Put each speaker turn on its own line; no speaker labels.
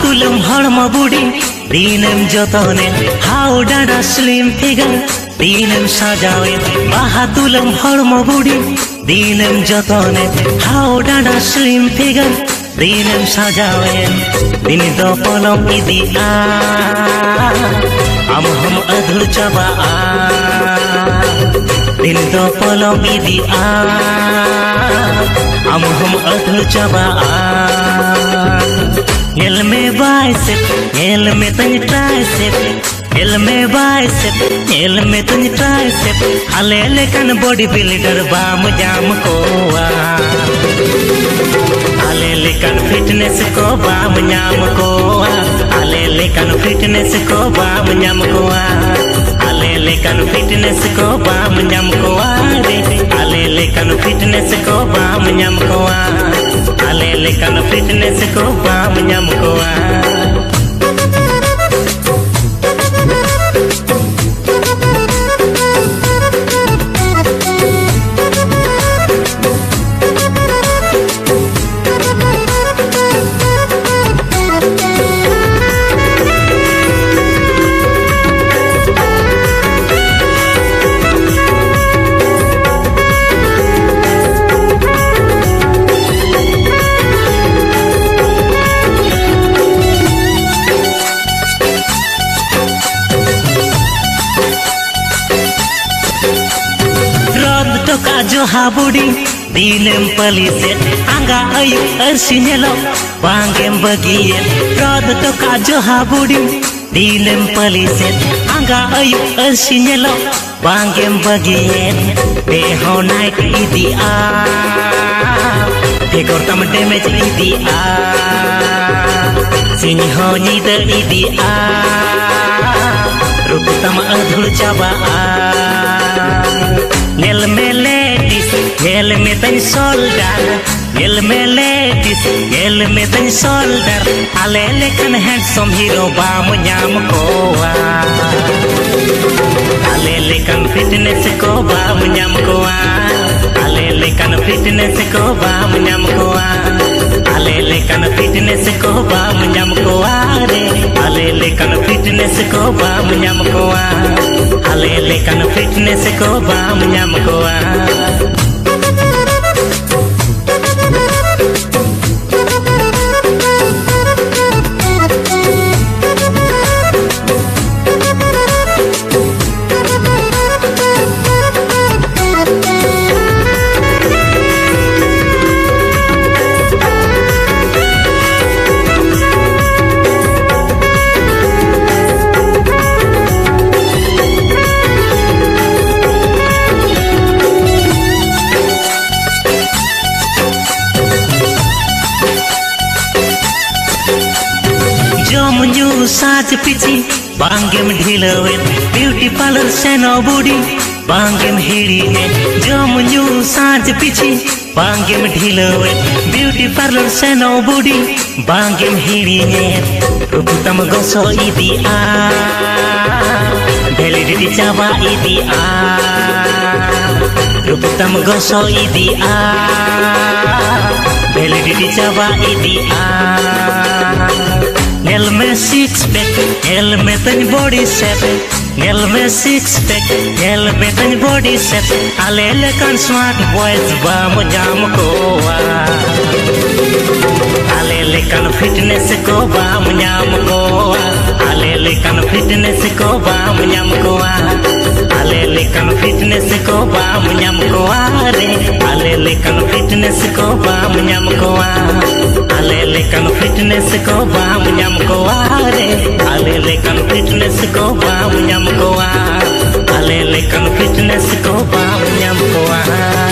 तुलम हड़म बुड़ी दीनम जतने how Dada slim figure दीनम सजावे बाहा तुलम हड़म बुड़ी दीनम जतने हाउ डाडा स्लिम फिगर दीनम सजावे दिन दो पलम इदी हम अधुर चबा दिन दो पलम इदी हम अधुर चबा Nel me bicep, nel me tany tricep, nel me bicep, nel me tany tricep. Halele kan body builder bam jam koa. Halele kan fitness ko bam jam koa. Halele kan fitness ko bam jam koa. Halele kan fitness ko bam jam koa. Halele kan fitness ko bam jam koa. Halele kan fitness ko bam jam koa. जो हाबुड़ी दीनम पली से आंगा अयु अर्सिनेलो बांगेम बगिए रात तो का जो हाबुड़ी दीनम पली से आंगा अयु अर्सिनेलो बांगेम बगिए बे हो नाइट इदी बेगोर तम डैमेज इदी सिंह हो नीदर इदी रूप तम अधुर चाबा Nel me ladies, nel me tany soldier, nel me ladies, nel me tany soldier. Alele kan handsome hero bam nyam koa. Alele kan fitness ko bam nyam koa. Alele kan fitness ko bam nyam koa. Alele kan fitness ko bam nyam koa re. Alele kan fitness ko bam nyam koa. Alele kan fitness ko bam nyam koa. साज पिची बांगेम ढिलवे beauty parlour सेनो बूढ़ी बांगेम हिड़ी ने जमन्यू साज पिची बांगेम ढिलवे ब्यूटी पार्लर सेनो बूढ़ी बांगेम हिड़ी ने रूपतम गसो इदी वैलिडिटी चाबा इदी रूपतम गसो इदी वैलिडिटी चाबा इदी Nel me six pack, nel me tany body set, nel me six pack, nel me tany body set. Alele kan smart boys bam jam koa. Alele kan fitness ko bam jam koa. Alele kan fitness ko bam jam koa. Alele kan fitness ko bam jam koa re. Alele kan fitness ko bam jam koa. Alele kan fitness ko bam jam koa re. Alele kan fitness ko bam jam koa. Alele kan fitness ko bam jam koa.